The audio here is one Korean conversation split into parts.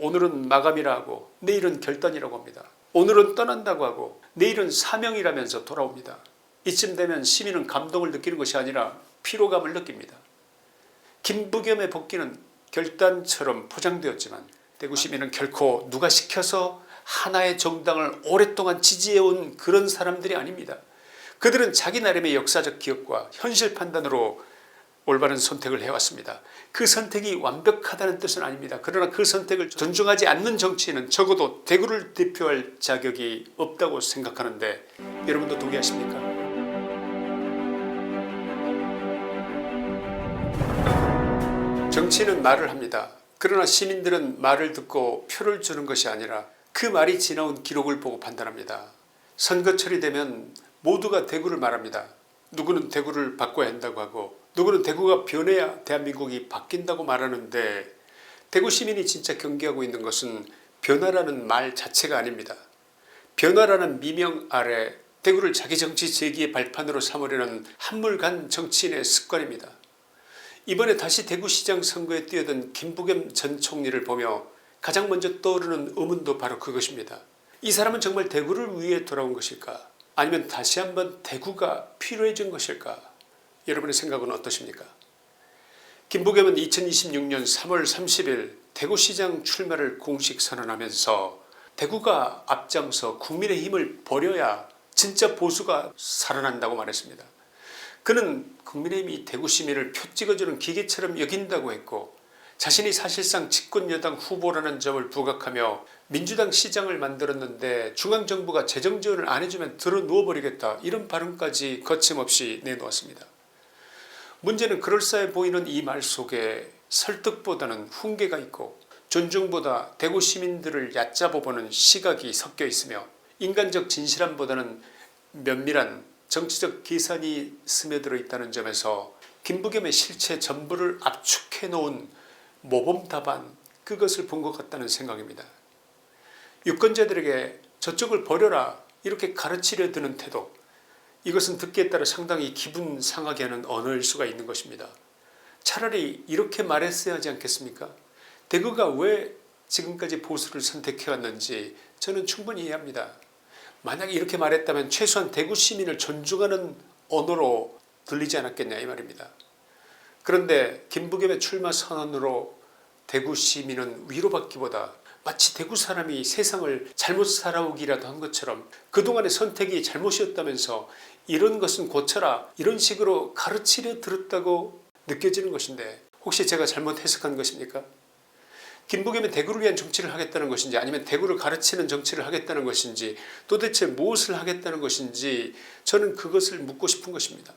오늘은 마감이라 하고 내일은 결단이라고 합니다. 오늘은 떠난다고 하고 내일은 사명이라면서 돌아옵니다. 이쯤 되면 시민은 감동을 느끼는 것이 아니라 피로감을 느낍니다. 김부겸의 복귀는 결단처럼 포장되었지만 대구 시민은 결코 누가 시켜서 하나의 정당을 오랫동안 지지해온 그런 사람들이 아닙니다. 그들은 자기 나름의 역사적 기억과 현실 판단으로 올바른 선택을 해왔습니다. 그 선택이 완벽하다는 뜻은 아닙니다. 그러나 그 선택을 존중하지 않는 정치인은 적어도 대구를 대표할 자격이 없다고 생각하는데 여러분도 동의하십니까? 정치인은 말을 합니다. 그러나 시민들은 말을 듣고 표를 주는 것이 아니라 그 말이 지나온 기록을 보고 판단합니다. 선거철이 되면 모두가 대구를 말합니다. 누구는 대구를 바꿔야 한다고 하고 누구는 대구가 변해야 대한민국이 바뀐다고 말하는데 대구 시민이 진짜 경계하고 있는 것은 변화라는 말 자체가 아닙니다. 변화라는 미명 아래 대구를 자기 정치 재기의 발판으로 삼으려는 한물간 정치인의 습관입니다. 이번에 다시 대구시장 선거에 뛰어든 김부겸 전 총리를 보며 가장 먼저 떠오르는 의문도 바로 그것입니다. 이 사람은 정말 대구를 위해 돌아온 것일까? 아니면 다시 한번 대구가 필요해진 것일까? 여러분의 생각은 어떠십니까? 김부겸은 2026년 3월 30일 대구시장 출마를 공식 선언하면서 대구가 앞장서 국민의힘을 버려야 진짜 보수가 살아난다고 말했습니다. 그는 국민의힘이 대구 시민을 표 찍어주는 기계처럼 여긴다고 했고 자신이 사실상 집권여당 후보라는 점을 부각하며 민주당 시장을 만들었는데 중앙정부가 재정지원을 안 해주면 들어 누워버리겠다 이런 발언까지 거침없이 내놓았습니다. 문제는 그럴싸해 보이는 이 말 속에 설득보다는 훈계가 있고 존중보다 대구 시민들을 얕잡아보는 시각이 섞여 있으며 인간적 진실함보다는 면밀한 정치적 계산이 스며들어 있다는 점에서 김부겸의 실체 전부를 압축해 놓은 모범답안 그것을 본 것 같다는 생각입니다. 유권자들에게 저쪽을 버려라 이렇게 가르치려 드는 태도, 이것은 듣기에 따라 상당히 기분 상하게 하는 언어일 수가 있는 것입니다. 차라리 이렇게 말했어야 하지 않겠습니까? 대구가 왜 지금까지 보수를 선택해왔는지 저는 충분히 이해합니다. 만약에 이렇게 말했다면 최소한 대구 시민을 존중하는 언어로 들리지 않았겠냐 이 말입니다. 그런데 김부겸의 출마 선언으로 대구 시민은 위로받기보다 마치 대구 사람이 세상을 잘못 살아오기라도 한 것처럼 그동안의 선택이 잘못이었다면서 이런 것은 고쳐라 이런 식으로 가르치려 들었다고 느껴지는 것인데 혹시 제가 잘못 해석한 것입니까? 김부겸이 대구를 위한 정치를 하겠다는 것인지 아니면 대구를 가르치는 정치를 하겠다는 것인지 도대체 무엇을 하겠다는 것인지 저는 그것을 묻고 싶은 것입니다.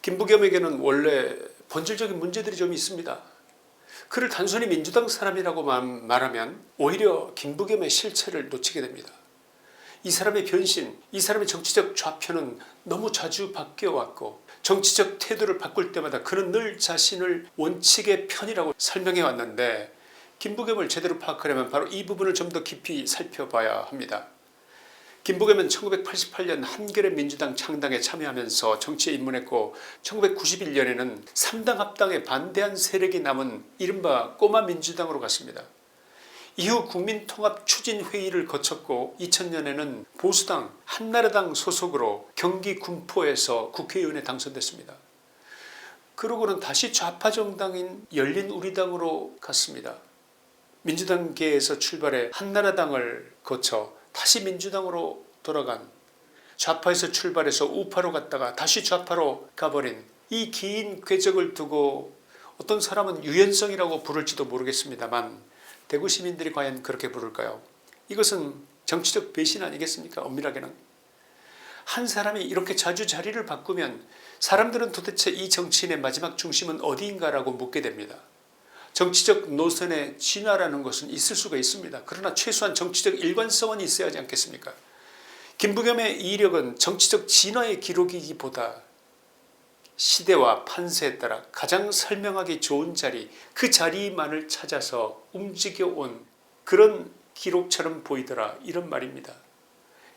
김부겸에게는 원래 본질적인 문제들이 좀 있습니다. 그를 단순히 민주당 사람이라고만 말하면 오히려 김부겸의 실체를 놓치게 됩니다. 이 사람의 변신, 이 사람의 정치적 좌표는 너무 자주 바뀌어왔고 정치적 태도를 바꿀 때마다 그는 늘 자신을 원칙의 편이라고 설명해 왔는데 김부겸을 제대로 파악하려면 바로 이 부분을 좀 더 깊이 살펴봐야 합니다. 김부겸은 1988년 한겨레 민주당 창당에 참여하면서 정치에 입문했고 1991년에는 3당 합당에 반대한 세력이 남은 이른바 꼬마 민주당으로 갔습니다. 이후 국민통합추진회의를 거쳤고 2000년에는 보수당 한나라당 소속으로 경기 군포에서 국회의원에 당선됐습니다. 그러고는 다시 좌파 정당인 열린우리당으로 갔습니다. 민주당계에서 출발해 한나라당을 거쳐 다시 민주당으로 돌아간, 좌파에서 출발해서 우파로 갔다가 다시 좌파로 가버린 이 긴 궤적을 두고 어떤 사람은 유연성이라고 부를지도 모르겠습니다만 대구 시민들이 과연 그렇게 부를까요? 이것은 정치적 배신 아니겠습니까? 엄밀하게는. 한 사람이 이렇게 자주 자리를 바꾸면 사람들은 도대체 이 정치인의 마지막 중심은 어디인가라고 묻게 됩니다. 정치적 노선의 진화라는 것은 있을 수가 있습니다. 그러나 최소한 정치적 일관성은 있어야 하지 않겠습니까? 김부겸의 이력은 정치적 진화의 기록이기보다 시대와 판세에 따라 가장 설명하기 좋은 자리, 그 자리만을 찾아서 움직여온 그런 기록처럼 보이더라 이런 말입니다.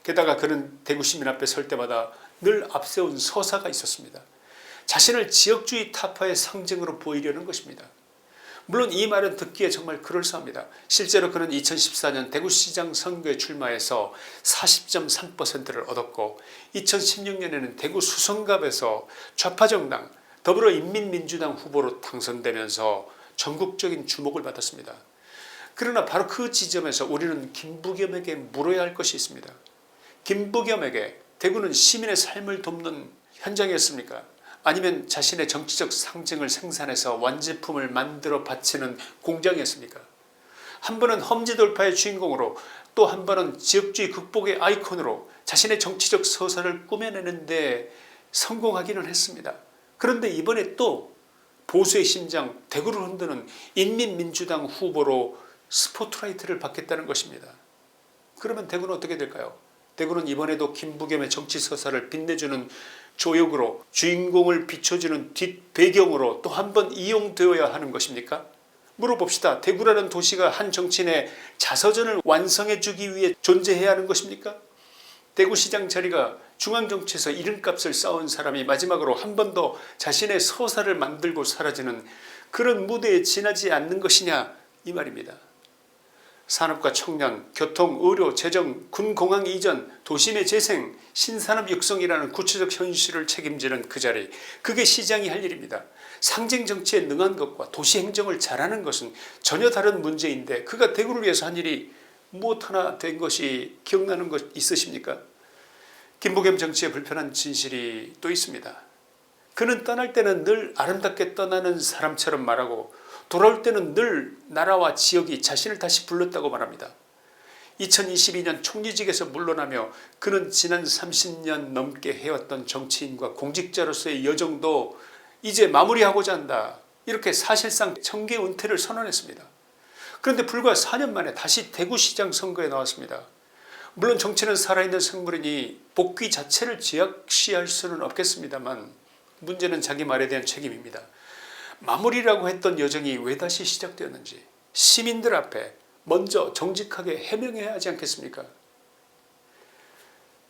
게다가 그는 대구 시민 앞에 설 때마다 늘 앞세운 서사가 있었습니다. 자신을 지역주의 타파의 상징으로 보이려는 것입니다. 물론 이 말은 듣기에 정말 그럴싸합니다. 실제로 그는 2014년 대구시장 선거에 출마해서 40.3%를 얻었고 2016년에는 대구 수성갑에서 좌파정당 더불어인민민주당 후보로 당선되면서 전국적인 주목을 받았습니다. 그러나 바로 그 지점에서 우리는 김부겸에게 물어야 할 것이 있습니다. 김부겸에게 대구는 시민의 삶을 돕는 현장이었습니까? 아니면 자신의 정치적 상징을 생산해서 완제품을 만들어 바치는 공장이었습니까? 한 번은 험지 돌파의 주인공으로 또 한 번은 지역주의 극복의 아이콘으로 자신의 정치적 서사를 꾸며내는데 성공하기는 했습니다. 그런데 이번에 또 보수의 심장 대구를 흔드는 인민민주당 후보로 스포트라이트를 받겠다는 것입니다. 그러면 대구는 어떻게 될까요? 대구는 이번에도 김부겸의 정치 서사를 빛내주는 조역으로 주인공을 비춰주는 뒷배경으로 또 한 번 이용되어야 하는 것입니까? 물어봅시다. 대구라는 도시가 한 정치인의 자서전을 완성해주기 위해 존재해야 하는 것입니까? 대구시장 자리가 중앙정치에서 이름값을 쌓은 사람이 마지막으로 한 번 더 자신의 서사를 만들고 사라지는 그런 무대에 지나지 않는 것이냐 이 말입니다. 산업과 청년, 교통, 의료, 재정, 군공항 이전, 도심의 재생, 신산업 육성이라는 구체적 현실을 책임지는 그 자리, 그게 시장이 할 일입니다. 상징 정치에 능한 것과 도시 행정을 잘하는 것은 전혀 다른 문제인데 그가 대구를 위해서 한 일이 무엇 하나 된 것이 기억나는 것 있으십니까? 김부겸 정치의 불편한 진실이 또 있습니다. 그는 떠날 때는 늘 아름답게 떠나는 사람처럼 말하고 돌아올 때는 늘 나라와 지역이 자신을 다시 불렀다고 말합니다. 2022년 총리직에서 물러나며 그는 지난 30년 넘게 해왔던 정치인과 공직자로서의 여정도 이제 마무리하고자 한다. 이렇게 사실상 정계 은퇴를 선언했습니다. 그런데 불과 4년 만에 다시 대구시장 선거에 나왔습니다. 물론 정치는 살아있는 생물이니 복귀 자체를 제약시할 수는 없겠습니다만 문제는 자기 말에 대한 책임입니다. 마무리라고 했던 여정이 왜 다시 시작되었는지 시민들 앞에 먼저 정직하게 해명해야 하지 않겠습니까?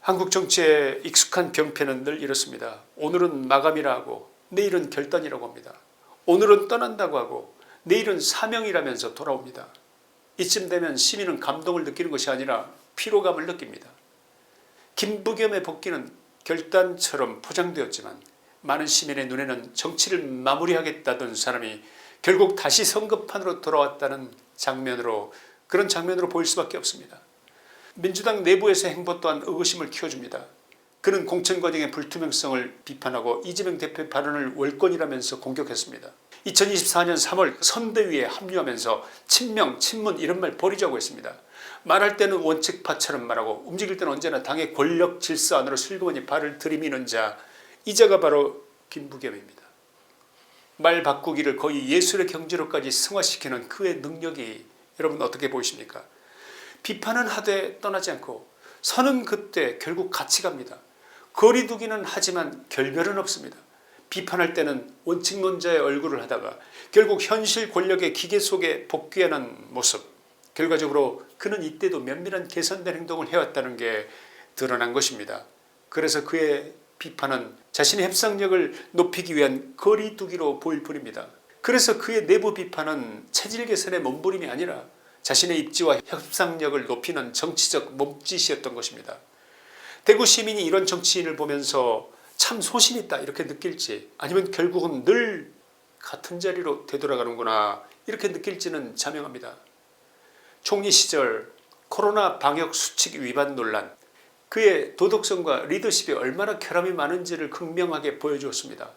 한국 정치에 익숙한 병폐는 늘 이렇습니다. 오늘은 마감이라 하고 내일은 결단이라고 합니다. 오늘은 떠난다고 하고 내일은 사명이라면서 돌아옵니다. 이쯤 되면 시민은 감동을 느끼는 것이 아니라 피로감을 느낍니다. 김부겸의 복귀는 결단처럼 포장되었지만 많은 시민의 눈에는 정치를 마무리하겠다던 사람이 결국 다시 선거판으로 돌아왔다는 그런 장면으로 보일 수밖에 없습니다. 민주당 내부에서의 행보 또한 의구심을 키워줍니다. 그는 공천 과정의 불투명성을 비판하고 이재명 대표의 발언을 월권이라면서 공격했습니다. 2024년 3월 선대위에 합류하면서 친명, 친문 이런 말 버리자고 했습니다. 말할 때는 원칙파처럼 말하고 움직일 때는 언제나 당의 권력 질서 안으로 슬그머니 발을 들이미는 자, 이 자가 바로 김부겸입니다. 말 바꾸기를 거의 예술의 경지로까지 승화시키는 그의 능력이 여러분 어떻게 보이십니까? 비판은 하되 떠나지 않고 선은 그때 결국 같이 갑니다. 거리두기는 하지만 결별은 없습니다. 비판할 때는 원칙론자의 얼굴을 하다가 결국 현실 권력의 기계 속에 복귀하는 모습, 결과적으로 그는 이때도 면밀한 개선된 행동을 해왔다는 게 드러난 것입니다. 그래서 그의 비판은 자신의 협상력을 높이기 위한 거리두기로 보일 뿐입니다. 그래서 그의 내부 비판은 체질 개선의 몸부림이 아니라 자신의 입지와 협상력을 높이는 정치적 몸짓이었던 것입니다. 대구 시민이 이런 정치인을 보면서 참 소신 있다 이렇게 느낄지 아니면 결국은 늘 같은 자리로 되돌아가는구나 이렇게 느낄지는 자명합니다. 총리 시절 코로나 방역 수칙 위반 논란, 그의 도덕성과 리더십이 얼마나 결함이 많은지를 극명하게 보여주었습니다.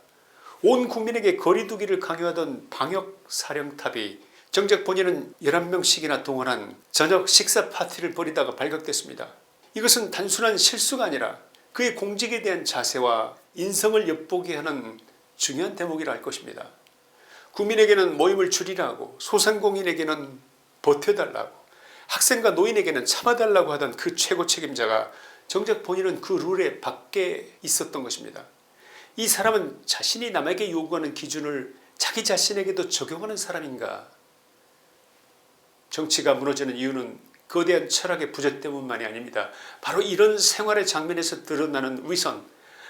온 국민에게 거리두기를 강요하던 방역사령탑이 정작 본인은 11명씩이나 동원한 저녁 식사 파티를 벌이다가 발각됐습니다. 이것은 단순한 실수가 아니라 그의 공직에 대한 자세와 인성을 엿보게 하는 중요한 대목이라 할 것입니다. 국민에게는 모임을 줄이라 하고 소상공인에게는 버텨달라고 학생과 노인에게는 참아달라고 하던 그 최고 책임자가 정작 본인은 그 룰에 밖에 있었던 것입니다. 이 사람은 자신이 남에게 요구하는 기준을 자기 자신에게도 적용하는 사람인가? 정치가 무너지는 이유는 거대한 철학의 부재 때문만이 아닙니다. 바로 이런 생활의 장면에서 드러나는 위선,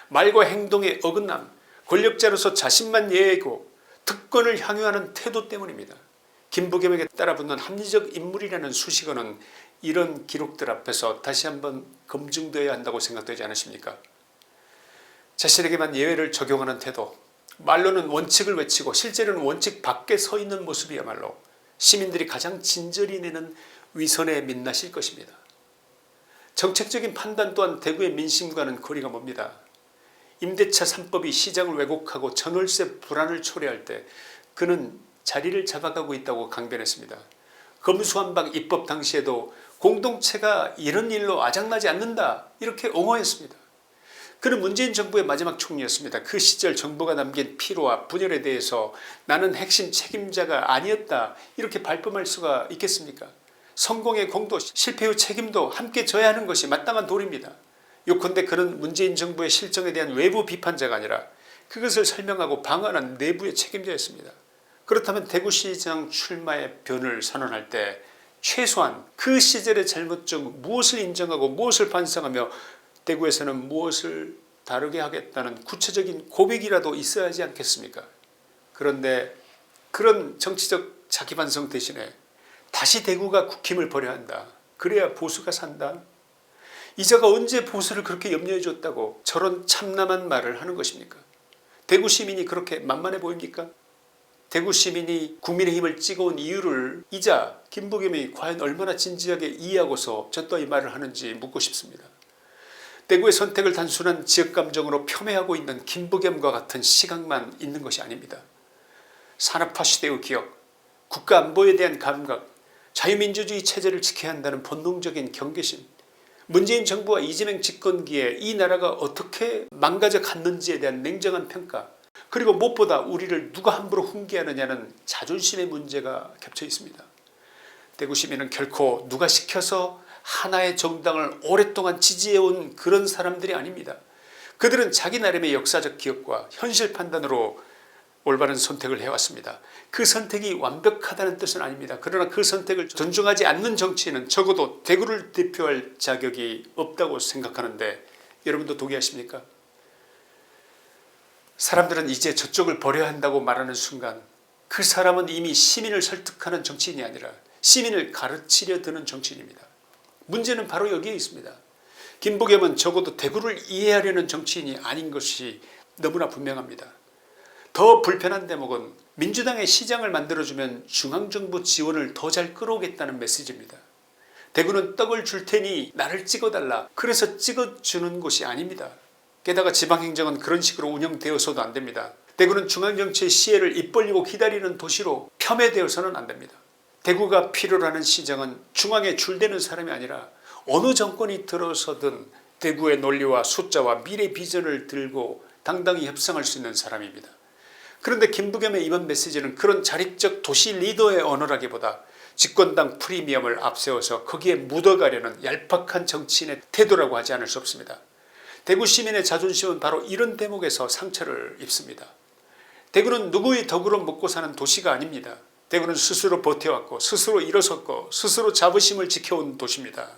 말과 행동의 어긋남, 권력자로서 자신만 예고 특권을 향유하는 태도 때문입니다. 김부겸에게 따라붙는 합리적 인물이라는 수식어는 이런 기록들 앞에서 다시 한번 검증되어야 한다고 생각되지 않으십니까? 자신에게만 예외를 적용하는 태도, 말로는 원칙을 외치고 실제로는 원칙 밖에 서 있는 모습이야말로 시민들이 가장 진절이 내는 위선의 민낯일 것입니다. 정책적인 판단 또한 대구의 민심과는 거리가 멉니다. 임대차 3법이 시장을 왜곡하고 전월세 불안을 초래할 때 그는 자리를 잡아가고 있다고 강변했습니다. 검수완박 입법 당시에도 공동체가 이런 일로 아작나지 않는다 이렇게 옹호했습니다. 그는 문재인 정부의 마지막 총리였습니다. 그 시절 정부가 남긴 피로와 분열에 대해서 나는 핵심 책임자가 아니었다 이렇게 발뺌할 수가 있겠습니까? 성공의 공도 실패 후 책임도 함께 져야 하는 것이 마땅한 도리입니다. 요컨대 그는 문재인 정부의 실정에 대한 외부 비판자가 아니라 그것을 설명하고 방어하는 내부의 책임자였습니다. 그렇다면 대구시장 출마의 변을 선언할 때 최소한 그 시절의 잘못 중 무엇을 인정하고 무엇을 반성하며 대구에서는 무엇을 다르게 하겠다는 구체적인 고백이라도 있어야 하지 않겠습니까? 그런데 그런 정치적 자기반성 대신에 다시 대구가 국힘을 버려야 한다. 그래야 보수가 산다. 이자가 언제 보수를 그렇게 염려해 줬다고 저런 참남한 말을 하는 것입니까? 대구 시민이 그렇게 만만해 보입니까? 대구 시민이 국민의힘을 찍어온 이유를 이자 김부겸이 과연 얼마나 진지하게 이해하고서 저 따위 말을 하는지 묻고 싶습니다. 대구의 선택을 단순한 지역감정으로 폄훼하고 있는 김부겸과 같은 시각만 있는 것이 아닙니다. 산업화 시대의 기억, 국가안보에 대한 감각, 자유민주주의 체제를 지켜야 한다는 본능적인 경계심, 문재인 정부와 이재명 집권기에 이 나라가 어떻게 망가져 갔는지에 대한 냉정한 평가, 그리고 무엇보다 우리를 누가 함부로 훈계하느냐는 자존심의 문제가 겹쳐 있습니다. 대구 시민은 결코 누가 시켜서 하나의 정당을 오랫동안 지지해온 그런 사람들이 아닙니다. 그들은 자기 나름의 역사적 기억과 현실 판단으로 올바른 선택을 해왔습니다. 그 선택이 완벽하다는 뜻은 아닙니다. 그러나 그 선택을 존중하지 않는 정치인은 적어도 대구를 대표할 자격이 없다고 생각하는데 여러분도 동의하십니까? 사람들은 이제 저쪽을 버려야 한다고 말하는 순간 그 사람은 이미 시민을 설득하는 정치인이 아니라 시민을 가르치려 드는 정치인입니다. 문제는 바로 여기에 있습니다. 김부겸은 적어도 대구를 이해하려는 정치인이 아닌 것이 너무나 분명합니다. 더 불편한 대목은 민주당의 시장을 만들어주면 중앙정부 지원을 더 잘 끌어오겠다는 메시지입니다. 대구는 떡을 줄 테니 나를 찍어달라 그래서 찍어주는 곳이 아닙니다. 게다가 지방행정은 그런 식으로 운영되어서도 안됩니다. 대구는 중앙정치의 시혜를 입 벌리고 기다리는 도시로 폄훼되어서는 안됩니다. 대구가 필요로 하는 시장은 중앙에 줄대는 사람이 아니라 어느 정권이 들어서든 대구의 논리와 숫자와 미래 비전을 들고 당당히 협상할 수 있는 사람입니다. 그런데 김부겸의 이번 메시지는 그런 자립적 도시 리더의 언어라기보다 집권당 프리미엄을 앞세워서 거기에 묻어가려는 얄팍한 정치인의 태도라고 하지 않을 수 없습니다. 대구 시민의 자존심은 바로 이런 대목에서 상처를 입습니다. 대구는 누구의 덕으로 먹고 사는 도시가 아닙니다. 대구는 스스로 버텨왔고 스스로 일어섰고 스스로 자부심을 지켜온 도시입니다.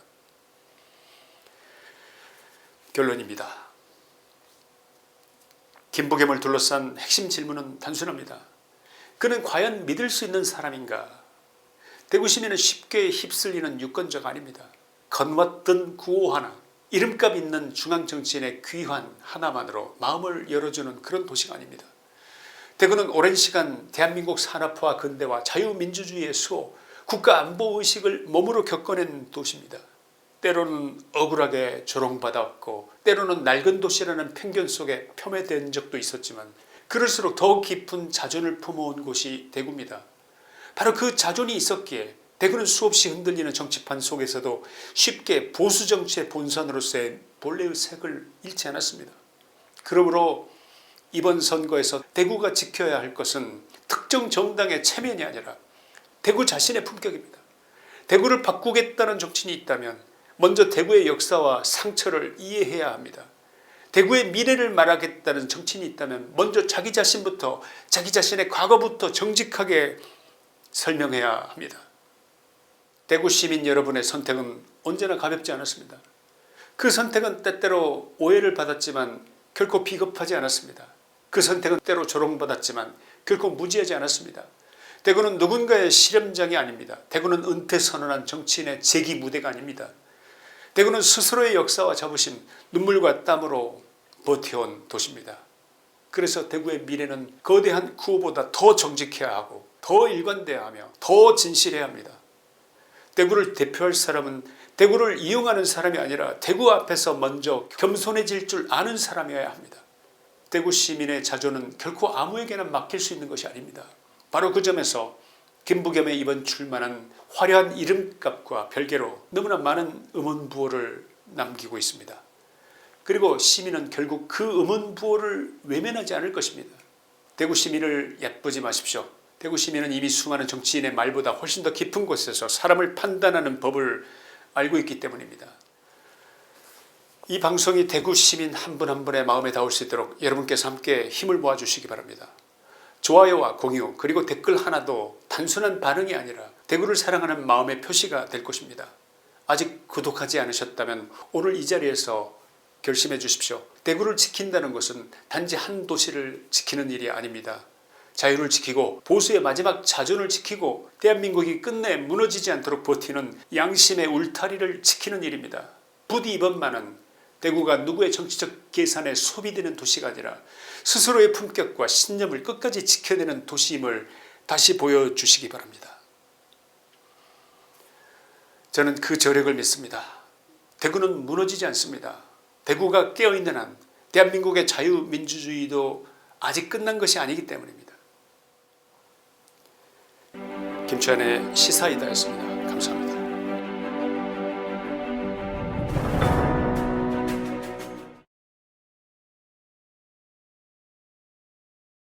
결론입니다. 김부겸을 둘러싼 핵심 질문은 단순합니다. 그는 과연 믿을 수 있는 사람인가? 대구 시민은 쉽게 휩쓸리는 유권자가 아닙니다. 건왔던 구호 하나, 이름값 있는 중앙정치인의 귀환 하나만으로 마음을 열어주는 그런 도시가 아닙니다. 대구는 오랜 시간 대한민국 산업화 근대화 자유민주주의의 수호, 국가안보의식을 몸으로 겪어낸 도시입니다. 때로는 억울하게 조롱받았고 때로는 낡은 도시라는 편견 속에 폄훼된 적도 있었지만 그럴수록 더욱 깊은 자존을 품어온 곳이 대구입니다. 바로 그 자존이 있었기에 대구는 수없이 흔들리는 정치판 속에서도 쉽게 보수 정치의 본산으로서의 본래의 색을 잃지 않았습니다. 그러므로 이번 선거에서 대구가 지켜야 할 것은 특정 정당의 체면이 아니라 대구 자신의 품격입니다. 대구를 바꾸겠다는 정치인이 있다면 먼저 대구의 역사와 상처를 이해해야 합니다. 대구의 미래를 말하겠다는 정치인이 있다면 먼저 자기 자신부터 자기 자신의 과거부터 정직하게 설명해야 합니다. 대구 시민 여러분의 선택은 언제나 가볍지 않았습니다. 그 선택은 때때로 오해를 받았지만 결코 비겁하지 않았습니다. 그 선택은 때로 조롱받았지만 결코 무지하지 않았습니다. 대구는 누군가의 실험장이 아닙니다. 대구는 은퇴 선언한 정치인의 재기 무대가 아닙니다. 대구는 스스로의 역사와 자부심, 눈물과 땀으로 버텨온 도시입니다. 그래서 대구의 미래는 거대한 구호보다 더 정직해야 하고 더 일관돼야 하며 더 진실해야 합니다. 대구를 대표할 사람은 대구를 이용하는 사람이 아니라 대구 앞에서 먼저 겸손해질 줄 아는 사람이어야 합니다. 대구 시민의 자존은 결코 아무에게나 맡길 수 있는 것이 아닙니다. 바로 그 점에서 김부겸의 이번 출마는 화려한 이름값과 별개로 너무나 많은 음원부호를 남기고 있습니다. 그리고 시민은 결국 그 음원부호를 외면하지 않을 것입니다. 대구 시민을 얕보지 마십시오. 대구 시민은 이미 수많은 정치인의 말보다 훨씬 더 깊은 곳에서 사람을 판단하는 법을 알고 있기 때문입니다. 이 방송이 대구 시민 한 분 한 분의 마음에 닿을 수 있도록 여러분께서 함께 힘을 모아주시기 바랍니다. 좋아요와 공유 그리고 댓글 하나도 단순한 반응이 아니라 대구를 사랑하는 마음의 표시가 될 것입니다. 아직 구독하지 않으셨다면 오늘 이 자리에서 결심해 주십시오. 대구를 지킨다는 것은 단지 한 도시를 지키는 일이 아닙니다. 자유를 지키고 보수의 마지막 자존을 지키고 대한민국이 끝내 무너지지 않도록 버티는 양심의 울타리를 지키는 일입니다. 부디 이번만은 대구가 누구의 정치적 계산에 소비되는 도시가 아니라 스스로의 품격과 신념을 끝까지 지켜내는 도시임을 다시 보여주시기 바랍니다. 저는 그 저력을 믿습니다. 대구는 무너지지 않습니다. 대구가 깨어있는 한 대한민국의 자유민주주의도 아직 끝난 것이 아니기 때문입니다. 김치환의 시사이다였습니다.